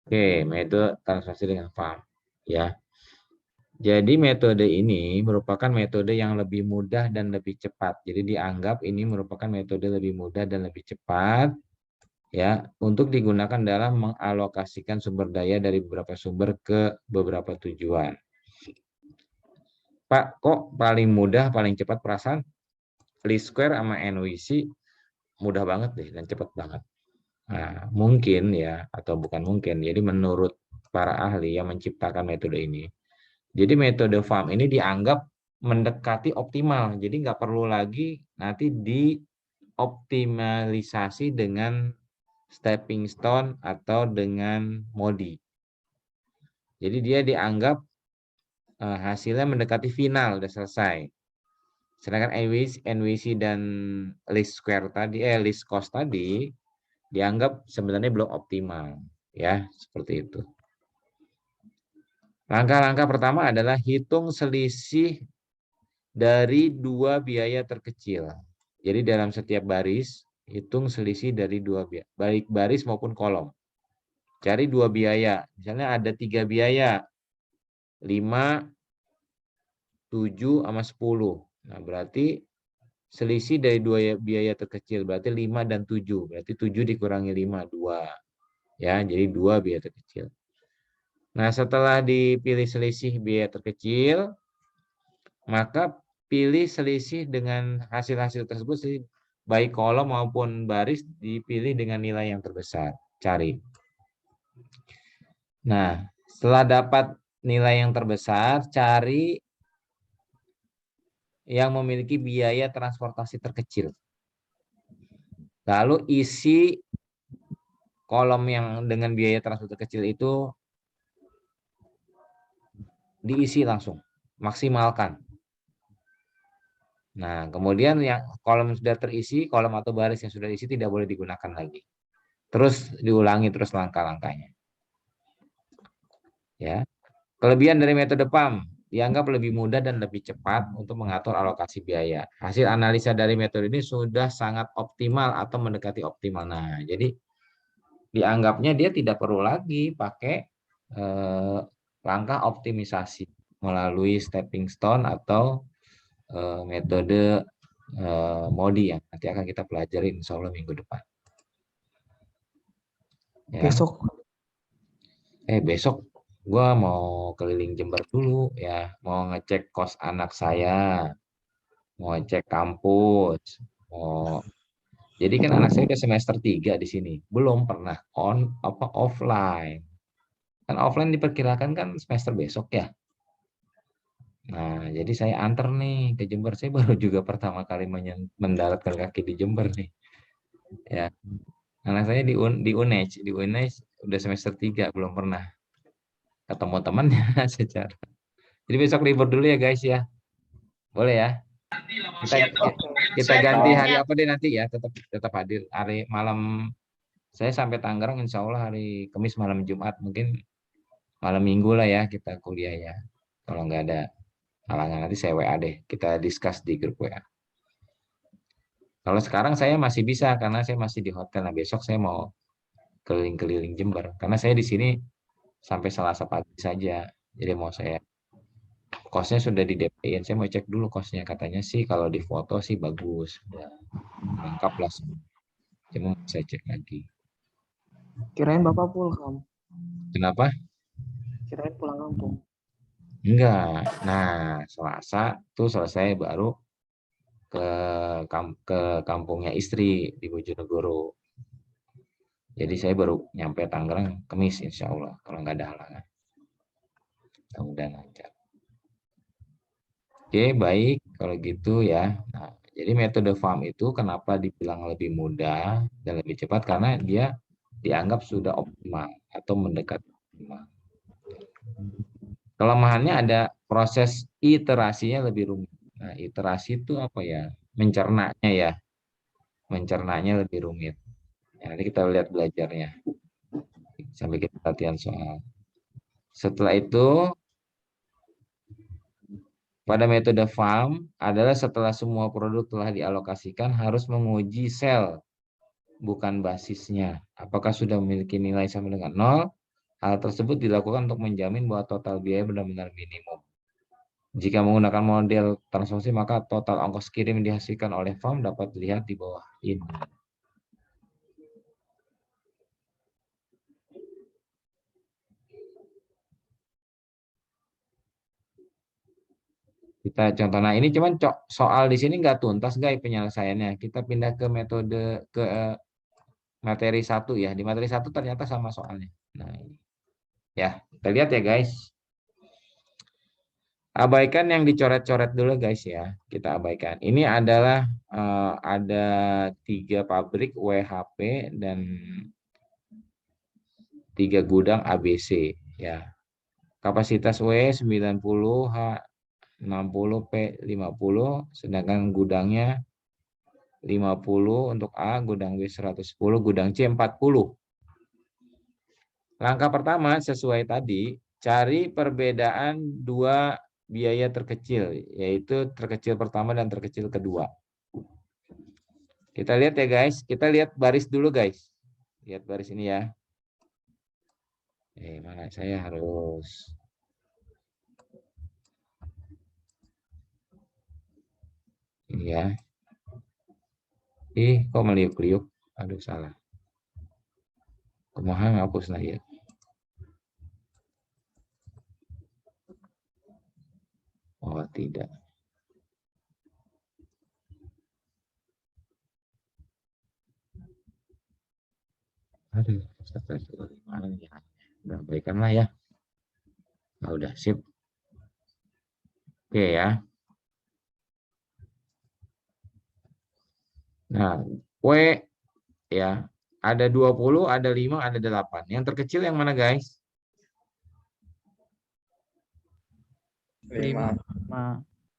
Oke, metode translasi dengan FAM ya. Jadi metode ini merupakan metode yang lebih mudah dan lebih cepat. Jadi dianggap ini merupakan metode lebih mudah dan lebih cepat ya untuk digunakan dalam mengalokasikan sumber daya dari beberapa sumber ke beberapa tujuan. Pak, kok paling mudah, paling cepat perasaan least square sama NWC mudah banget deh dan cepat banget. Nah, mungkin ya atau bukan mungkin. Jadi menurut para ahli yang menciptakan metode ini, jadi metode FAM ini dianggap mendekati optimal. Jadi nggak perlu lagi nanti dioptimalisasi dengan stepping stone atau dengan modi. Jadi dia dianggap hasilnya mendekati final, udah selesai. Sedangkan NWC dan least cost tadi dianggap sebenarnya belum optimal, ya, seperti itu. Langkah-langkah pertama adalah hitung selisih dari dua biaya terkecil. Jadi dalam setiap baris, hitung selisih dari dua biaya, baik baris maupun kolom. Cari dua biaya, misalnya ada 3 biaya, 5, 7, sama 10. Nah, berarti selisih dari dua biaya terkecil, berarti 5 dan 7. Berarti 7 dikurangi 5, 2. Ya, jadi 2 biaya terkecil. Nah, setelah dipilih selisih biaya terkecil, maka pilih selisih dengan hasil-hasil tersebut, baik kolom maupun baris dipilih dengan nilai yang terbesar. Cari. Nah, setelah dapat nilai yang terbesar, cari yang memiliki biaya transportasi terkecil. Lalu isi kolom yang dengan biaya transportasi terkecil itu diisi langsung, maksimalkan. Nah, kemudian yang kolom sudah terisi, kolom atau baris yang sudah diisi tidak boleh digunakan lagi. Terus diulangi terus langkah-langkahnya. Ya. Kelebihan dari metode PAM dianggap lebih mudah dan lebih cepat untuk mengatur alokasi biaya. Hasil analisa dari metode ini sudah sangat optimal atau mendekati optimal. Nah, jadi dianggapnya dia tidak perlu lagi pakai langkah optimisasi melalui stepping stone atau metode MODI yang nanti akan kita pelajari insya Allah minggu depan. Ya. Besok gua mau keliling Jember dulu ya, mau ngecek kos anak saya, mau ngecek kampus, jadi kan anak saya udah semester 3 di sini, belum pernah offline. Kan offline diperkirakan kan semester besok ya. Nah, jadi saya anter nih ke Jember. Saya baru juga pertama kali mendaratkan kaki di Jember nih. Ya. Anak saya di UNEJ udah semester 3 belum pernah ketemu temannya secara. Jadi besok libur dulu ya guys ya. Boleh ya? Kita ganti hari apa deh nanti ya, tetap hadir hari malam. Saya sampai Tangerang insya Allah hari Kamis malam Jumat, mungkin malam Minggu lah ya kita kuliah ya. Kalau nggak ada halangan nanti saya WA deh, kita discuss di grup WA. Kalau sekarang saya masih bisa karena saya masih di hotel. Nah besok saya mau keliling-keliling Jember karena saya di sini sampai Selasa pagi saja. Jadi mau saya kosnya sudah di DP-in, saya mau cek dulu kosnya. Katanya sih kalau di foto sih bagus, lengkap lah. Cuma saya cek lagi. Kirain Bapak pulang. Kenapa? Kirain pulang kampung. Enggak. Nah, Selasa tuh selesai baru ke kampungnya istri di Bojonegoro. Jadi saya baru nyampe Tangerang Kamis insya Allah kalau nggak ada halangan. Mudah-mudahan lancar. Oke, baik kalau gitu ya. Nah, jadi metode FAM itu kenapa dibilang lebih mudah dan lebih cepat karena dia dianggap sudah optimal atau mendekati optimal. Kelemahannya ada proses iterasinya lebih rumit. Nah, iterasi itu apa ya? Mencernanya ya. Mencernanya lebih rumit. Ya, nanti kita lihat belajarnya. Sampai kita latihan soal. Setelah itu, pada metode FAM adalah setelah semua produk telah dialokasikan harus menguji sel, bukan basisnya. Apakah sudah memiliki nilai sama dengan 0? Hal tersebut dilakukan untuk menjamin bahwa total biaya benar-benar minimum. Jika menggunakan model transaksi, maka total ongkos kirim yang dihasilkan oleh FAM dapat dilihat di bawah ini. Kita contoh, nah ini cuman soal di sini nggak tuntas guys penyelesaiannya. Kita pindah ke metode ke materi 1 ya. Di materi 1 ternyata sama soalnya. Nah ini. Ya, kita lihat ya guys. Abaikan yang dicoret-coret dulu guys ya. Kita abaikan. Ini adalah ada 3 pabrik WHP dan 3 gudang ABC ya. Kapasitas W 90, H 60, P 50, sedangkan gudangnya 50 untuk A, gudang B 110, gudang C 40. Langkah pertama sesuai tadi, cari perbedaan dua biaya terkecil, yaitu terkecil pertama dan terkecil kedua. Kita lihat ya guys, kita lihat baris dulu guys. Lihat baris ini ya. Mana saya harus... Ini ya. Kok meliuk-liuk? Aduh, salah. Kumaha ngapus lah ya. Oh, tidak. Aduh, gimana ya? Udah baikan lah ya. Nah, udah sip. Oke ya. Nah, W ya, ada 20, ada 5, ada 8. Yang terkecil yang mana, guys? 5.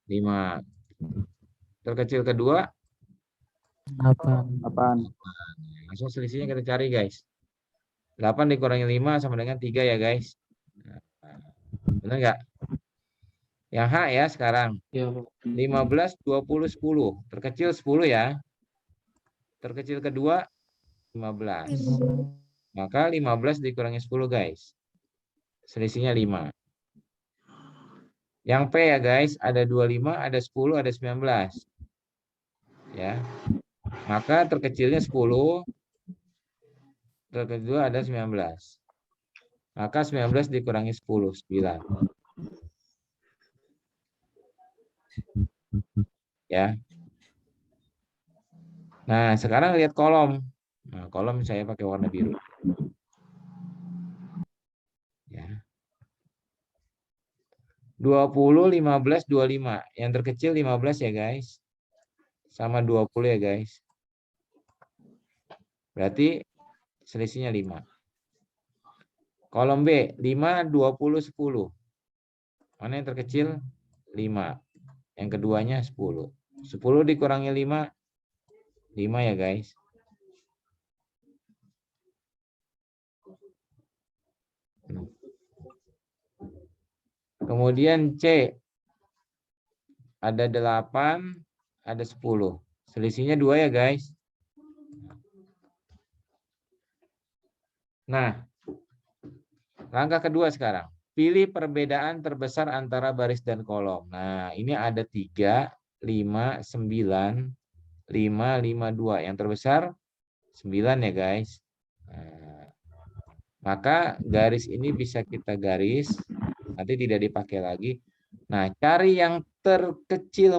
5. Terkecil kedua? 8. Langsung selisihnya kita cari, guys. 8 dikurangi 5 sama dengan 3 ya, guys. Benar nggak? Yang H ya sekarang. 15, 20, 10. Terkecil 10 ya. Terkecil kedua 15. Maka 15 dikurangi 10, guys. Selisihnya 5. Yang P ya, guys, ada 25, ada 10, ada 19. Ya. Maka terkecilnya 10, terkecil ada 19. Maka 19 dikurangi 10, 9. Ya. Nah, sekarang lihat kolom. Nah, kolom saya pakai warna biru. Ya. 20, 15, 25. Yang terkecil 15 ya, guys. Sama 20 ya, guys. Berarti selisihnya 5. Kolom B, 5, 20, 10. Mana yang terkecil? 5. Yang keduanya 10. 10 dikurangi 5, 5 ya, guys. Kemudian C, ada 8, ada 10. Selisihnya 2 ya, guys. Nah, langkah kedua sekarang. Pilih perbedaan terbesar antara baris dan kolom. Nah, ini ada 3, 5, 9, 5, 5, 2. Yang terbesar 9 ya, guys. Nah, maka garis ini bisa kita garis. Nanti tidak dipakai lagi. Nah, cari yang terkecil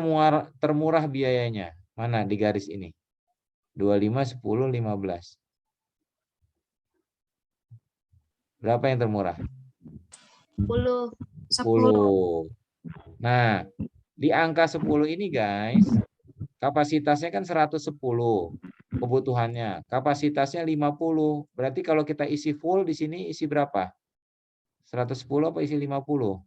termurah biayanya. Mana di garis ini? 25, 10, 15. Berapa yang termurah? 10. 10. Nah, di angka 10 ini, guys, kapasitasnya kan 110 kebutuhannya. Kapasitasnya 50. Berarti kalau kita isi full di sini isi berapa? 110 apa isi 50?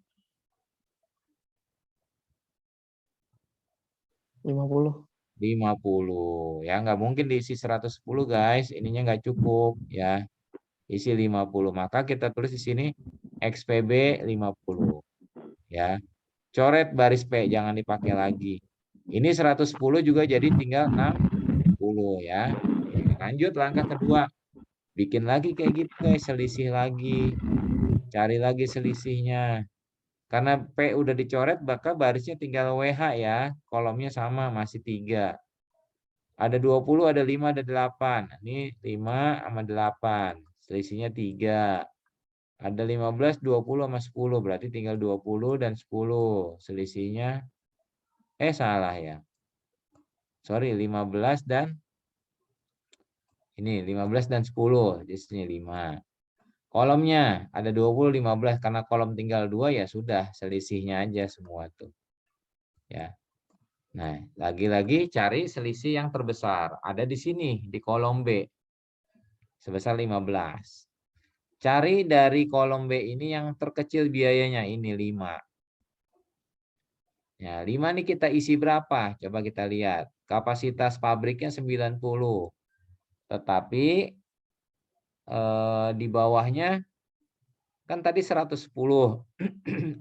50. 50. Ya, nggak mungkin diisi 110, guys. Ininya nggak cukup, ya. Isi 50. Maka kita tulis di sini XPB 50. Ya. Coret baris P, jangan dipakai lagi. Ini 110 juga jadi tinggal 60 ya. Lanjut langkah kedua. Bikin lagi kayak gitu, guys, selisih lagi. Cari lagi selisihnya. Karena P udah dicoret, maka barisnya tinggal WH ya. Kolomnya sama, masih 3. Ada 20, ada 5, ada 8. Ini 5 sama 8. Selisihnya 3. Ada 15, 20 sama 10. Berarti tinggal 20 dan 10. Selisihnya, salah ya. Sorry, 15 dan ini 15 dan 10. Jadi 5. Kolomnya ada 20, 15. Karena kolom tinggal 2 ya sudah. Selisihnya aja semua tuh. Ya. Nah, lagi-lagi cari selisih yang terbesar. Ada di sini, di kolom B. Sebesar 15. Cari dari kolom B ini yang terkecil biayanya, ini 5. Ya, 5 nih kita isi berapa? Coba kita lihat. Kapasitas pabriknya 90. Tetapi di bawahnya kan tadi 110.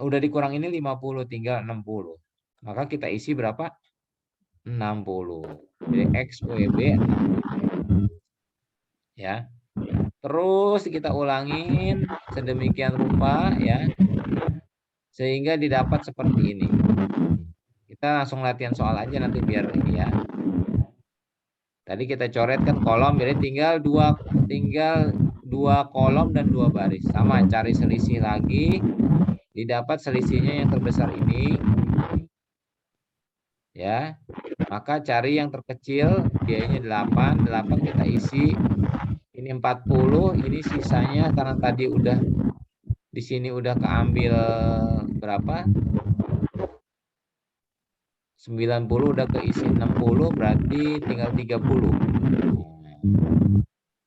Udah dikurang ini 50, tinggal 60. Maka kita isi berapa? 60. Jadi XWB 60. Ya. Terus kita ulangin sedemikian rupa ya. Sehingga didapat seperti ini. Kita langsung latihan soal aja nanti biar ini ya. Tadi kita coretkan kolom, jadi tinggal dua kolom dan 2 baris. Sama, cari selisih lagi. Didapat selisihnya yang terbesar ini. Ya. Maka cari yang terkecil, biayanya 8. 8 kita isi. Ini 40, ini sisanya karena tadi udah di sini udah keambil berapa? 90 udah keisi 60, berarti tinggal 30.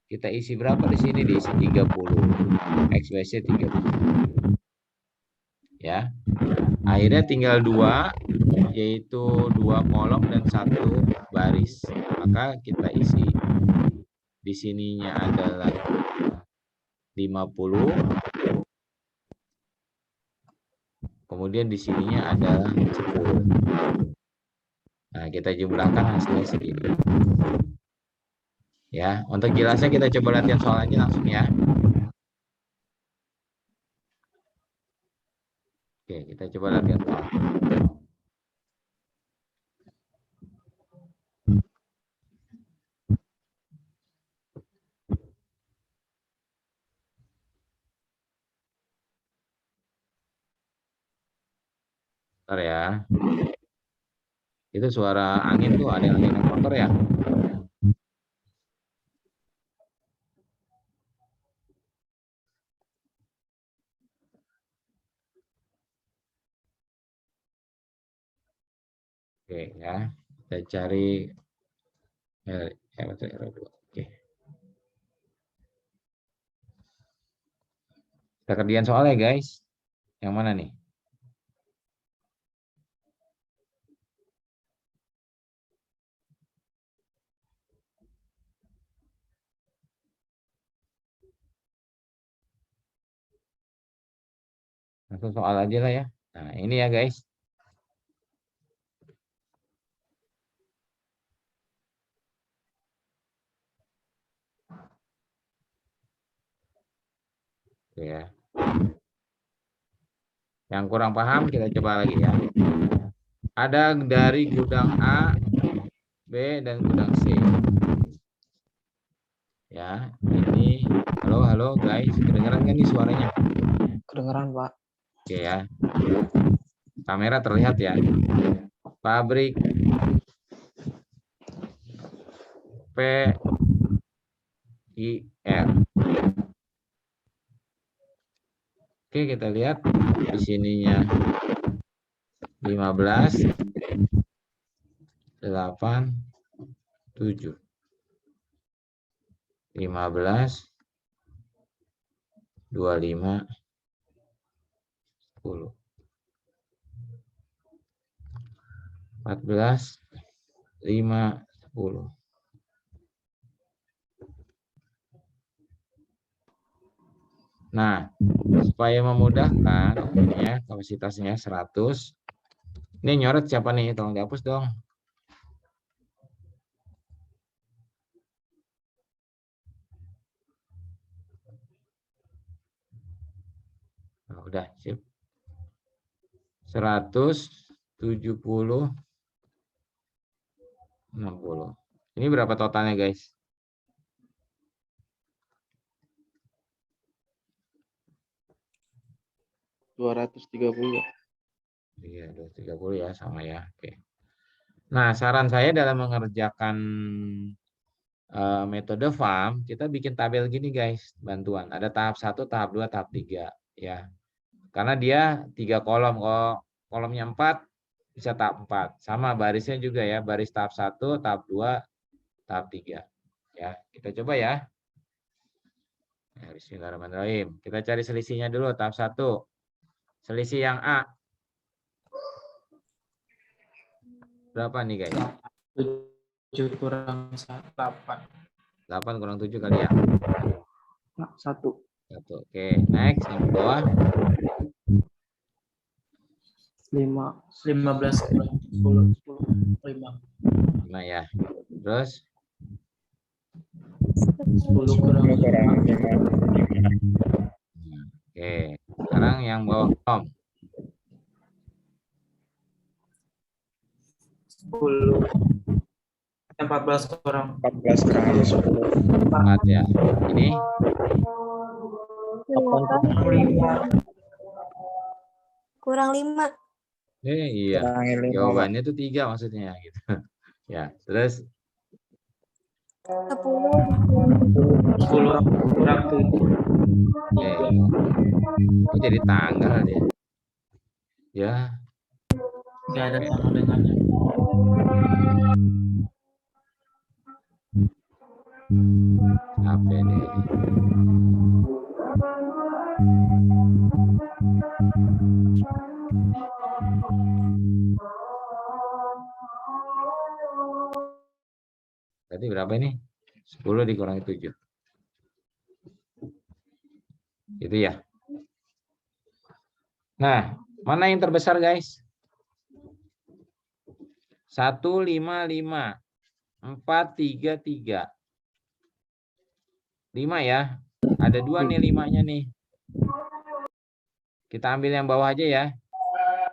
Kita isi berapa di sini? Diisi 30. XYZ 30. Ya. Akhirnya tinggal 2, yaitu 2 kolom dan 1 baris. Maka kita isi. Di sininya adalah 50. Kemudian di sininya adalah 10. Nah, kita jumlahkan hasilnya segini. Ya, untuk jelasnya kita coba latihan soal aja langsung ya. Oke, kita coba latihan soal. Bentar ya. Itu suara angin tuh, ada angin yang kotor ya. Oke ya, kita cari R2. Oke. Kita kerjaan soalnya guys. Yang mana nih? Langsung soal aja lah ya. Nah, ini ya guys. Oke ya. Yang kurang paham kita coba lagi ya. Ada dari gudang A, B, dan gudang C. Ya, ini halo guys, kedengeran kan nih suaranya? Kedengeran, Pak. Oke ya. Kamera terlihat ya. Pabrik PIR. Oke, kita lihat di sininya 15 8 7 15 25 10 14 5 10. Nah, supaya memudahkan ya, kapasitasnya 100. Ini nyoret siapa nih? Tolong dihapus dong. Nah, udah, sip. 170 60. Ini berapa totalnya, guys? $230. Iya, 230 ya, sama ya. Oke. Nah, saran saya dalam mengerjakan metode FAM, kita bikin tabel gini, guys, bantuan. Ada tahap 1, tahap 2, tahap 3, ya. Karena dia 3 kolom, kalau kolomnya 4 bisa tahap 4. Sama barisnya juga ya, baris tahap 1, tahap 2, tahap 3. Ya, kita coba ya. Bismillahirrahmanirrahim. Kita cari selisihnya dulu tahap 1. Selisih yang A. Berapa nih guys? 7 kurang 8. 8 kurang 7 kali ya. 1. 1. Oke, next yang bawah. 15 kurang 10. 5. 5 ya. Terus 10 kurang 5. oke. Sekarang yang bawah Om. 10. 14 kurang 4 ya. Ini 5 kurang 5. iya. Jawabannya itu 3 maksudnya gitu. Ya, terus 10. 10 kurang 7. oke. Ini jadi tanggal dia. Ya, Gak ada sama dengannya. apa ini? Berarti berapa ini? 10 dikurangi 7. Gitu ya. Nah, mana yang terbesar guys? 1, 5, 5. 4, 3, 3. 5 ya. Ada 2 nih 5-nya nih. Kita ambil yang bawah aja ya.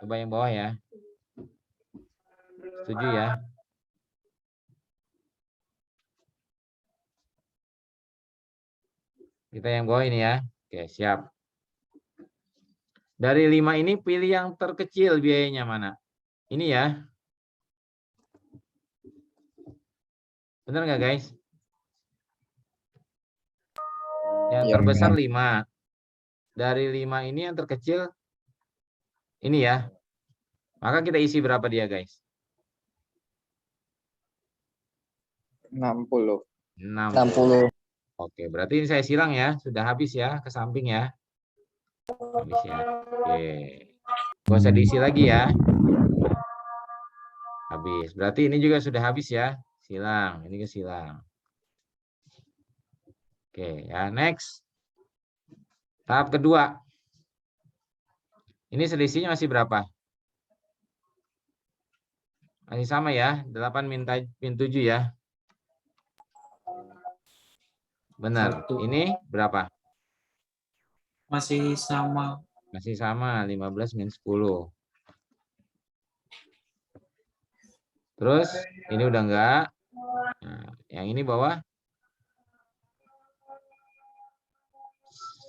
Coba yang bawah ya. Setuju ya? Kita yang bawah ini ya. Oke, siap. Dari 5 ini pilih yang terkecil biayanya mana? Ini ya. Benar nggak guys? Yang terbesar 5. Dari 5 ini yang terkecil ini ya. Maka kita isi berapa dia guys? 60. 60. Oke, berarti ini saya silang ya. Sudah habis ya ke samping ya. Habis ya. Oke. Nggak usah diisi lagi ya. Habis. Berarti ini juga sudah habis ya. Silang. Ini ke silang. Oke ya. Next. Tahap kedua. Ini selisihnya masih berapa? Masih sama ya. 8 min 7 ya. Benar. 1. Ini berapa? Masih sama. Masih sama. 15 min 10. Terus ini udah enggak. Nah, yang ini bawah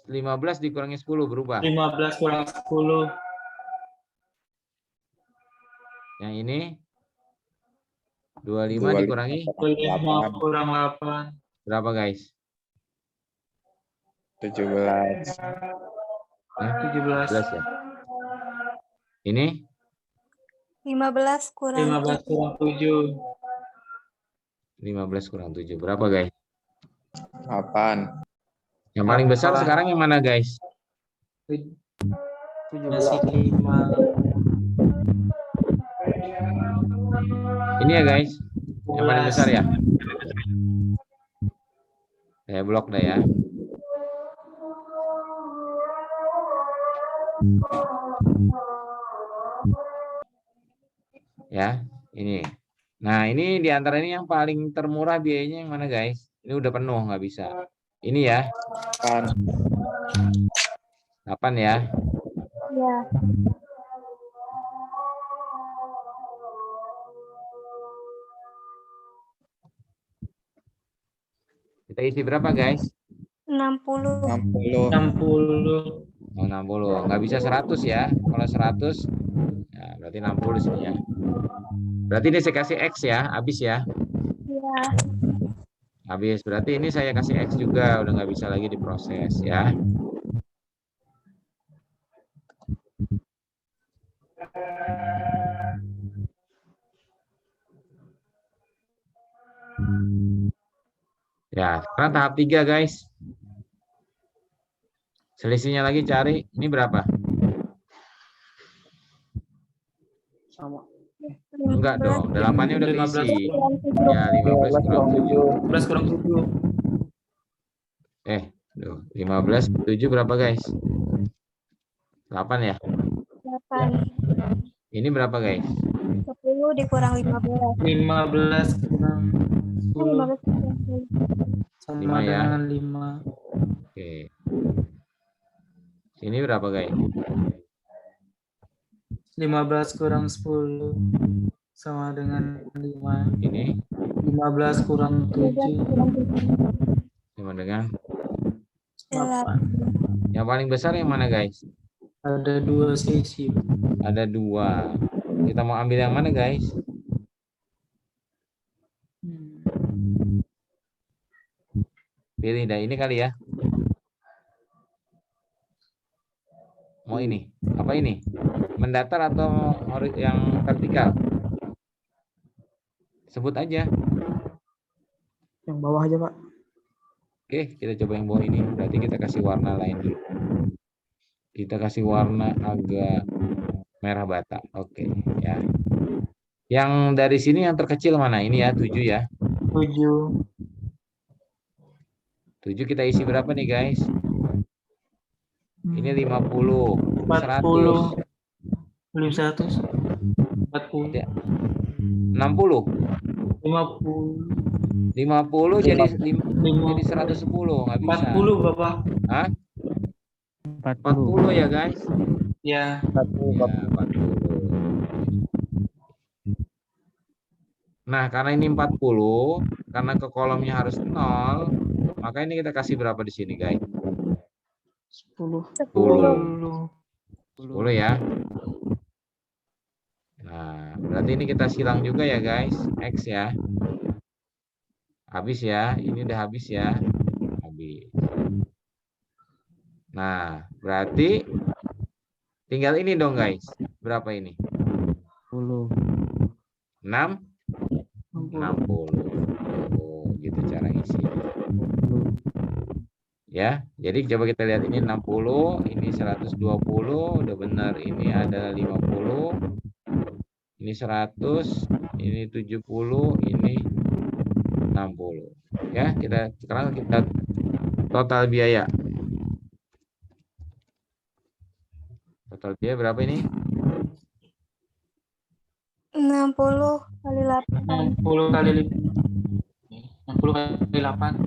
15 dikurangi 10 berubah. 15 kurang 10. Yang ini 25 dikurangi 5 kurang 8. berapa guys? 17. 17. 17 ya. Ini 15 kurang 15 kurang 7. 15 kurang 7 berapa guys? 8. Yang paling besar sekarang yang mana guys? Masih 5. Ini ya guys. Yang paling besar ya. Saya blok dah ya. Ya, ini. Nah, ini di antara ini yang paling termurah biayanya yang mana guys? Ini udah penuh nggak bisa. Ini ya. 8 ya. Ya. Kita isi berapa guys? 60. 60. 60. Oh, 60. Nggak bisa 100 ya. Kalau 100, ya berarti 60 sini ya. Berarti ini saya kasih X ya, habis ya. Ya. Habis. Berarti ini saya kasih X juga, udah nggak bisa lagi diproses ya. Ya, sekarang tahap 3 guys. Selisihnya lagi cari. Ini berapa? Sama. Enggak dong. 8-nya udah 15 keisi. kurang Ya, 15 kurang 7. 15 kurang 7. 15 7 berapa, guys? 8 ya? 8. Ini berapa, guys? 10 dikurang 15. 15 kurang 10 15 dikurang 10. sama 5 ya. dengan 5. Oke. Sini berapa, guys? 15 kurang 10 sama dengan 5. Ini 15 kurang 15 7. kurang 7. sama dengan 8. yang paling besar yang mana, guys? Ada 2 sesi. Ada 2. Kita mau ambil yang mana, guys? Pilih dah ini kali ya. Mau ini? Apa ini? Mendatar atau yang vertikal? Sebut aja. Yang bawah aja, Pak. Oke, kita coba yang bawah ini. Berarti kita kasih warna lain dulu. Kita kasih warna agak merah bata. Oke, ya. Yang dari sini yang terkecil mana? Ini ya, 7 ya. 7. 7 kita isi berapa nih, guys? Ini 50. 40. 100. Beli 100. 40. 60. 50. 50 jadi 50. 110. Nggak bisa. 40 Bapak. Hah? 40. 40 ya, guys? Ya. Ya, 40. Nah, karena ini 40, karena ke kolomnya harus 0, maka ini kita kasih berapa di sini, guys? 10. 10. 10 ya. Nah, berarti ini kita silang juga ya, guys. X ya. Habis ya. Ini udah habis ya. Habis. Nah, berarti tinggal ini dong, guys. Berapa ini? 10. 6? 60. Oh, gitu cara isi. Ya, jadi coba kita lihat ini 60, ini 120, udah benar. Ini ada 50, ini 100, ini 70, ini 60. Ya, sekarang kita total biaya. Total biaya berapa ini? 60 kali 8. 60 kali 5. 60 kali 8.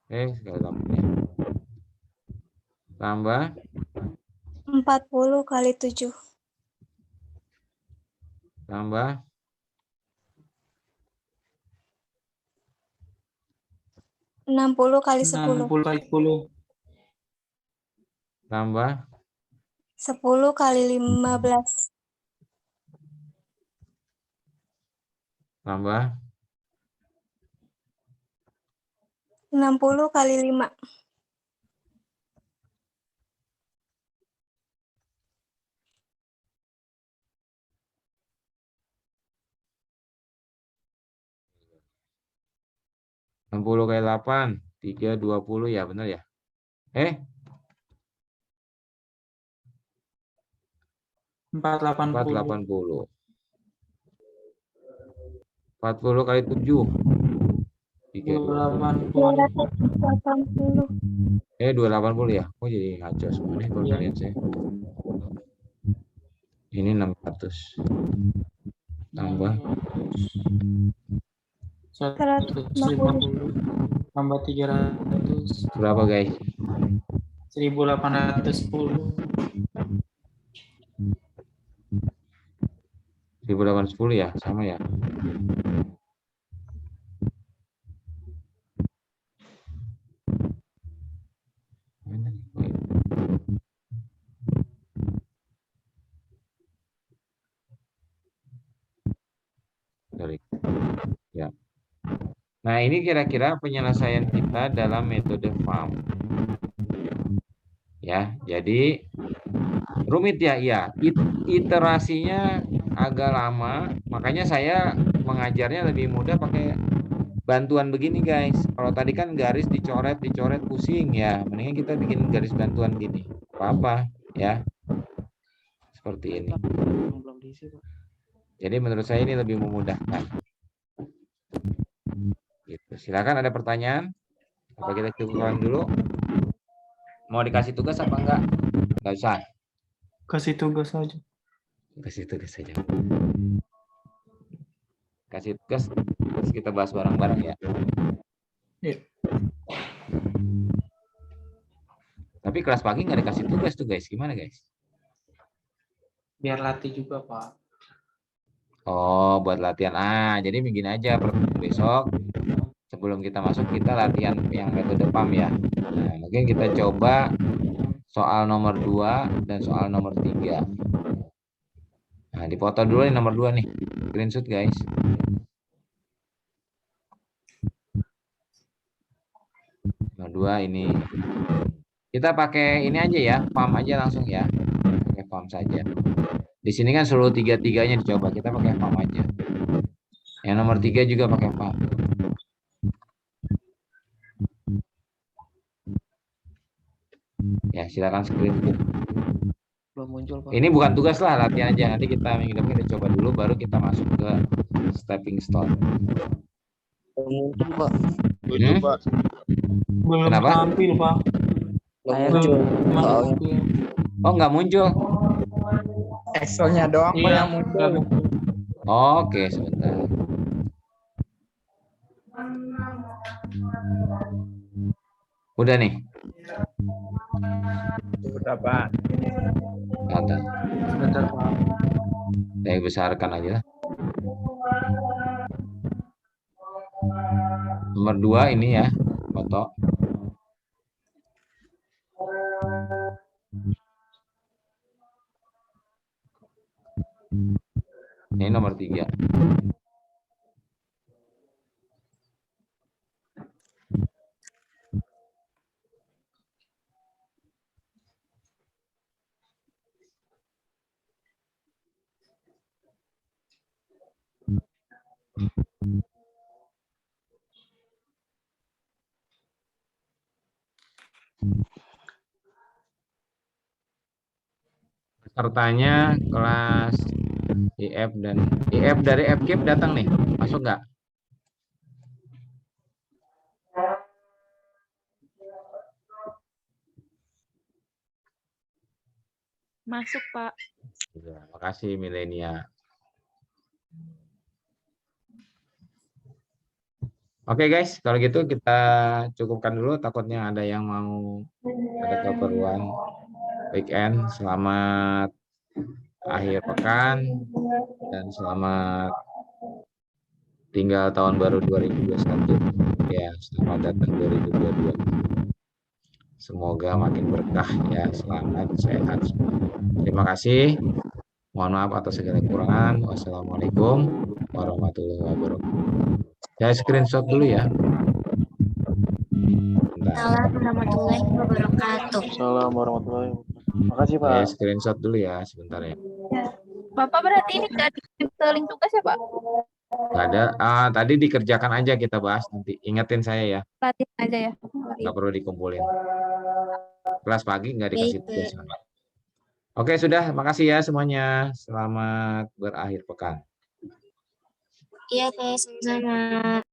Sekali tambahnya. Tambah 40 kali 7. tambah 60 kali 10. 60 kali 10. tambah 10 kali 15. tambah 60 kali 5. enam puluh kali 8, 320 ya, benar ya? 480. 40 kali 7. 280. 280. 280 ya. Oh, jadi ngaco semua nih kalau Iya. kalian saya. Ini 600. Tambah 150 tambah 300 berapa, guys? 1810. 1810 ya, sama ya. Ya. Nah, ini kira-kira penyelesaian kita dalam metode FAM. Ya, jadi rumit ya, iya. Iterasinya agak lama, makanya saya mengajarnya lebih mudah pakai bantuan begini guys. Kalau tadi kan garis dicoret pusing ya. Mendingan kita bikin garis bantuan gini. Apa-apa ya. Seperti ini. Belum diisi, Pak. Jadi menurut saya ini lebih memudahkan. Gitu. Silakan ada pertanyaan. Apa kita cukupkan dulu? Mau dikasih tugas apa enggak? Enggak usah. Kasih tugas aja. Kasih tugas saja. Kasih tugas terus kita bahas bareng-bareng ya. Iya. Tapi kelas pagi nggak dikasih tugas tuh guys. Gimana guys? Biar latih juga, Pak. Oh, buat latihan. Jadi begini aja besok sebelum kita masuk kita latihan yang metode PAM ya. Nah, mungkin kita coba soal nomor 2 dan soal nomor 3. Nah, dipoto dulu nih nomor 2 nih. Screenshot guys. Nomor 2 ini. Kita pakai ini aja ya, PAM aja langsung ya. Pakai PAM saja. Di sini kan seluruh 3-3-nya dicoba, kita pakai PAM aja. Yang nomor 3 juga pakai PAM. Ya, silakan screenshot. Belum muncul, Pak. Ini bukan tugas lah, latihan aja. Nanti kita minggu depan kita coba dulu, baru kita masuk ke stepping stone. Mungkin, Pak. Setuju, Hmm? Pak. Belum Kenapa? tampil, Pak. Belum Muncul. Soalnya. Oh, nggak muncul. Excelnya doang Pak Iya, yang muncul. nggak muncul. Oke, sebentar. Udah nih. Udah Pak. Ada. Sebentar, Pak. Saya besarkan aja lah. Nomor 2 ini ya, foto. Ini nomor 3. Pesertanya kelas IF dan IF dari FKIP datang nih, masuk nggak? Masuk, Pak. Ya, makasih Milenia. Oke guys, kalau gitu kita cukupkan dulu. Takutnya ada yang mau ada keperluan weekend. Selamat akhir pekan dan selamat tinggal tahun baru 2021. Ya, selamat datang 2022. Semoga makin berkah ya, selamat, sehat. Terima kasih. Mohon maaf atas segala kekurangan. Wassalamualaikum warahmatullahi wabarakatuh. Saya screenshot dulu ya. Bentar. Assalamualaikum warahmatullahi wabarakatuh. Assalamualaikum warahmatullahi wabarakatuh. Makasih Pak. Saya screenshot dulu ya, sebentar ya. Bapak berarti ini nggak diseling tugas ya, Pak? Nggak ada. Tadi dikerjakan aja, kita bahas nanti. Ingetin saya ya, Latihan aja ya. nggak perlu dikumpulin. Kelas pagi nggak dikasih Baik, tugas. Oke, sudah. Makasih ya semuanya. Selamat berakhir pekan. Iya, Pak, sama-sama.